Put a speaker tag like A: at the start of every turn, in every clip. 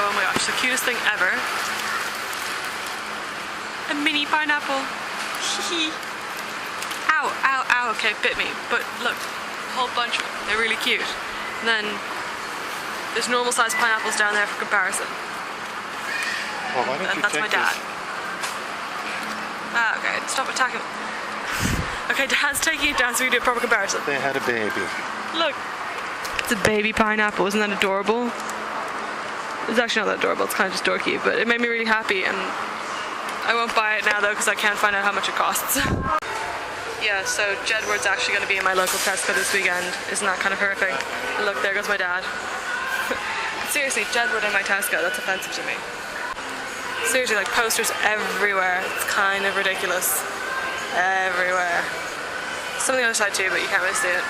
A: Oh my gosh, the cutest thing ever. A mini pineapple. Ow, ow, ow. Okay, bit me. But look, a whole bunch of them. They're really cute. And then there's normal sized pineapples down there for comparison.
B: Well, why don't you
A: That's my dad. Ah, okay, stop attacking. Okay, Dad's taking it down so we do a proper comparison.
B: They had a baby.
A: Look. It's a baby pineapple. Isn't that adorable? It's actually not that adorable. It's kind of just dorky, but it made me really happy, and I won't buy it now though because I can't find out how much it costs. Yeah, so Jedward's actually going to be in my local Tesco this weekend. Isn't that kind of horrific? Look, there goes my dad. Seriously, Jedward in my Tesco, that's offensive to me. Seriously, like posters everywhere. It's kind of ridiculous. Everywhere. Some on the other side too, but you can't really see it.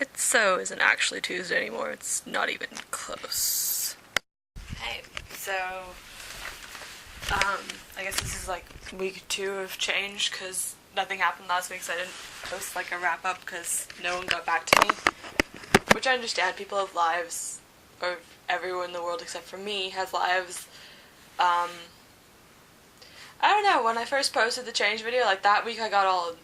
A: It so isn't actually Tuesday anymore. It's not even close. Hey, so I guess this is like week 2 of change because nothing happened last week, so I didn't post like a wrap up because no one got back to me. Which I understand. People have lives, or everyone in the world except for me has lives. I don't know, when I first posted the change video, like that week I got all,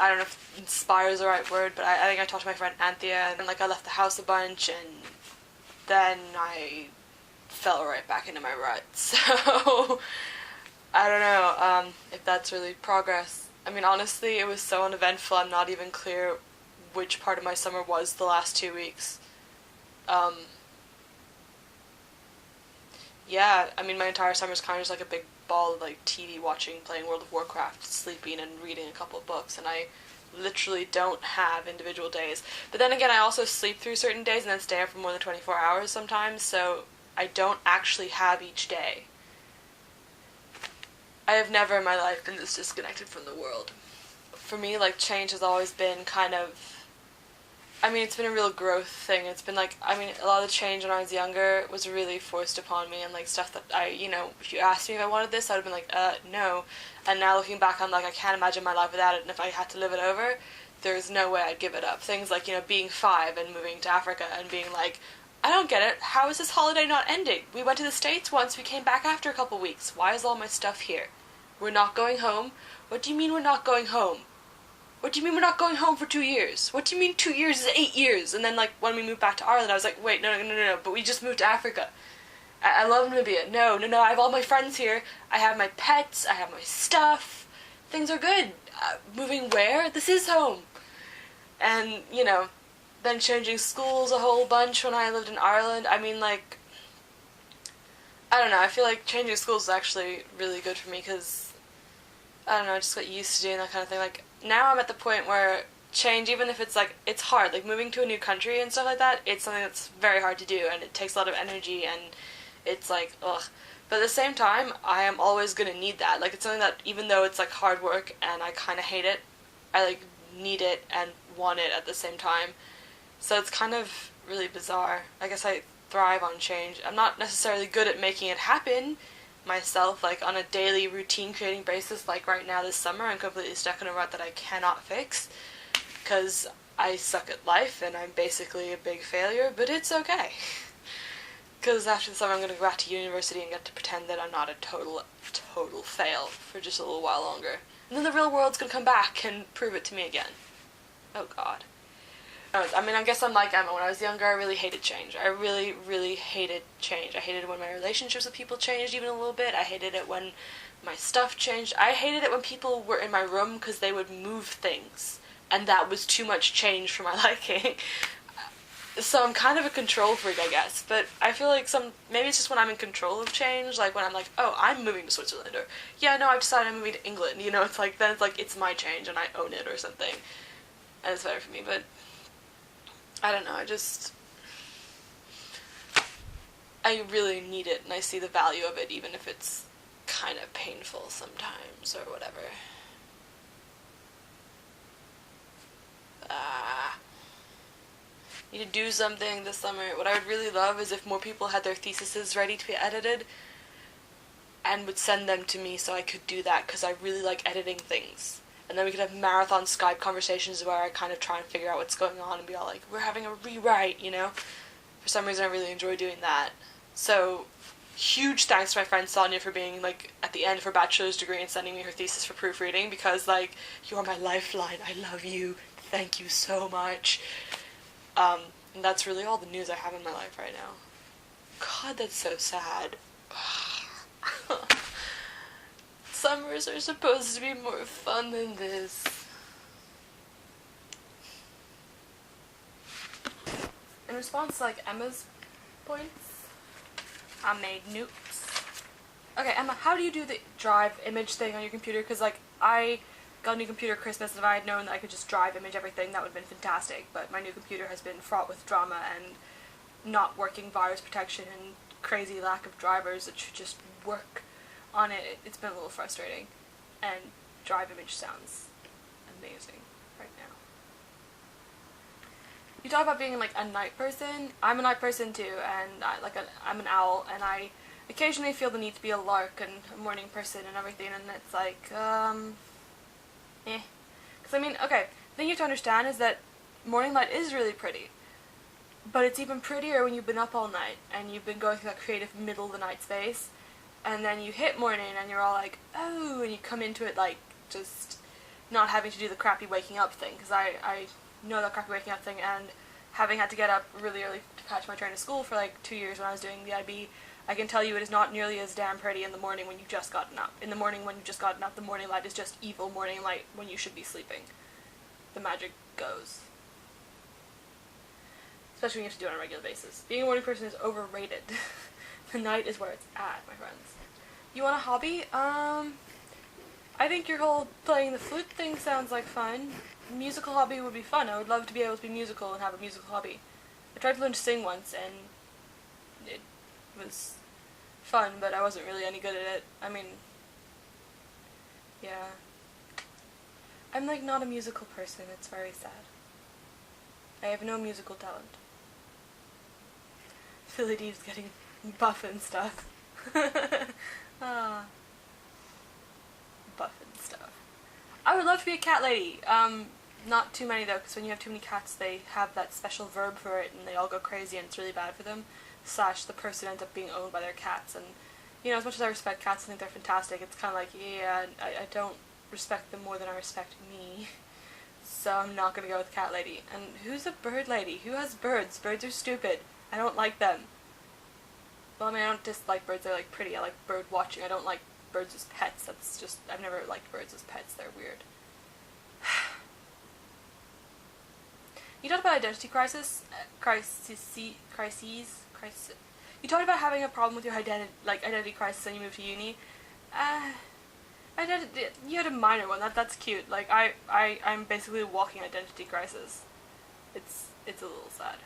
A: I don't know if inspire is the right word, but I think I talked to my friend Anthea, and like I left the house a bunch, and then I fell right back into my rut, so I don't know if that's really progress. I mean, honestly, it was so uneventful, I'm not even clear which part of my summer was the last 2 weeks. Yeah, I mean, my entire summer is kind of just like a big ball of like TV watching, playing World of Warcraft, sleeping, and reading a couple of books, and I literally don't have individual days. But then again, I also sleep through certain days and then stay up for more than 24 hours sometimes, so I don't actually have each day. I have never in my life been this disconnected from the world. For me, like, change has always been kind of, I mean, it's been a real growth thing. It's been like, I mean, a lot of the change when I was younger was really forced upon me, and like stuff that I, you know, if you asked me if I wanted this, I would have been like, no. And now looking back, I'm like, I can't imagine my life without it, and if I had to live it over, there's no way I'd give it up. Things like, you know, being 5 and moving to Africa and being like, I don't get it, how is this holiday not ending? We went to the States once, we came back after a couple weeks. Why is all my stuff here? We're not going home? What do you mean we're not going home? What do you mean we're not going home for 2 years? What do you mean 2 years is 8 years? And then, like, when we moved back to Ireland, I was like, wait, no, but we just moved to Africa. I love Namibia. No, I have all my friends here. I have my pets. I have my stuff. Things are good. Moving where? This is home. And, you know, then changing schools a whole bunch when I lived in Ireland. I mean, like, I don't know. I feel like changing schools is actually really good for me because, I don't know, I just got used to doing that kind of thing. Like, now I'm at the point where change, even if it's like, it's hard, like moving to a new country and stuff like that, it's something that's very hard to do, and it takes a lot of energy, and it's like, ugh. But at the same time, I am always gonna need that. Like, it's something that, even though it's like hard work and I kind of hate it, I like need it and want it at the same time. So it's kind of really bizarre. I guess I thrive on change. I'm not necessarily good at making it happen myself, like on a daily routine creating basis. Like right now this summer, I'm completely stuck in a rut that I cannot fix because I suck at life and I'm basically a big failure, but it's okay. Because after the summer I'm going to go back to university and get to pretend that I'm not a total fail for just a little while longer. And then the real world's going to come back and prove it to me again. Oh god. I mean, I guess I'm like Emma. When I was younger, I really hated change. I really, really hated change. I hated it when my relationships with people changed even a little bit. I hated it when my stuff changed. I hated it when people were in my room because they would move things, and that was too much change for my liking. So I'm kind of a control freak, I guess. But I feel like maybe it's just when I'm in control of change, like when I'm like, oh, I'm moving to Switzerland, or yeah, no, I've decided I'm moving to England. You know, it's like, then it's like, it's my change and I own it or something. And it's better for me, but I don't know, I really need it, and I see the value of it, even if it's kind of painful sometimes, or whatever. Need to do something this summer. What I would really love is if more people had their theses ready to be edited, and would send them to me so I could do that, because I really like editing things. And then we could have marathon Skype conversations where I kind of try and figure out what's going on and be all like, we're having a rewrite, you know? For some reason I really enjoy doing that. So, huge thanks to my friend Sonia for being, like, at the end of her bachelor's degree and sending me her thesis for proofreading, because, like, you are my lifeline. I love you. Thank you so much. And that's really all the news I have in my life right now. God, that's so sad. Summers are supposed to be more fun than this. In response to, like, Emma's points, I made notes. Okay, Emma, how do you do the drive image thing on your computer? Because, like, I got a new computer at Christmas, and if I had known that I could just drive image everything, that would have been fantastic. But my new computer has been fraught with drama and not working virus protection and crazy lack of drivers that should just work on it. It's been a little frustrating. And drive image sounds amazing right now. You talk about being, like, a night person. I'm a night person too, and I'm an owl, and I occasionally feel the need to be a lark and a morning person and everything, and it's like, eh. Because, I mean, okay, the thing you have to understand is that morning light is really pretty, but it's even prettier when you've been up all night, and you've been going through that creative middle of the night space, and then you hit morning, and you're all like, oh, and you come into it, like, just not having to do the crappy waking up thing, because I know that crappy waking up thing, and having had to get up really early to catch my train to school for, like, 2 years when I was doing the IB, I can tell you it is not nearly as damn pretty in the morning when you've just gotten up. In the morning when you've just gotten up, the morning light is just evil morning light when you should be sleeping. The magic goes. Especially when you have to do it on a regular basis. Being a morning person is overrated. The night is where it's at, my friends. You want a hobby? I think your whole playing the flute thing sounds like fun. Musical hobby would be fun. I would love to be able to be musical and have a musical hobby. I tried to learn to sing once, and it was fun, but I wasn't really any good at it. I mean, yeah. I'm, like, not a musical person. It's very sad. I have no musical talent. Philly Dee's getting buff and stuff. Buff and stuff. I would love to be a cat lady. Not too many, though, because when you have too many cats, they have that special verb for it, and they all go crazy, and it's really bad for them. / the person ends up being owned by their cats, and, you know, as much as I respect cats and think they're fantastic, it's kind of like, yeah, I don't respect them more than I respect me, so I'm not gonna go with cat lady. And who's a bird lady? Who has birds? Birds are stupid. I don't like them. Well, I mean, I don't dislike birds, they're, like, pretty. I like bird watching. I don't like birds as pets. That's just, I've never liked birds as pets. They're weird. You talked about identity crises. You talked about having a problem with your identity crisis when you moved to uni. You had a minor one. That's cute. Like, I'm basically a walking identity crisis. It's a little sad.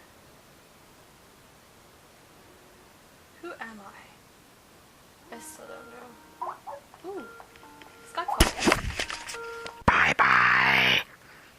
A: Who am I? I still don't know.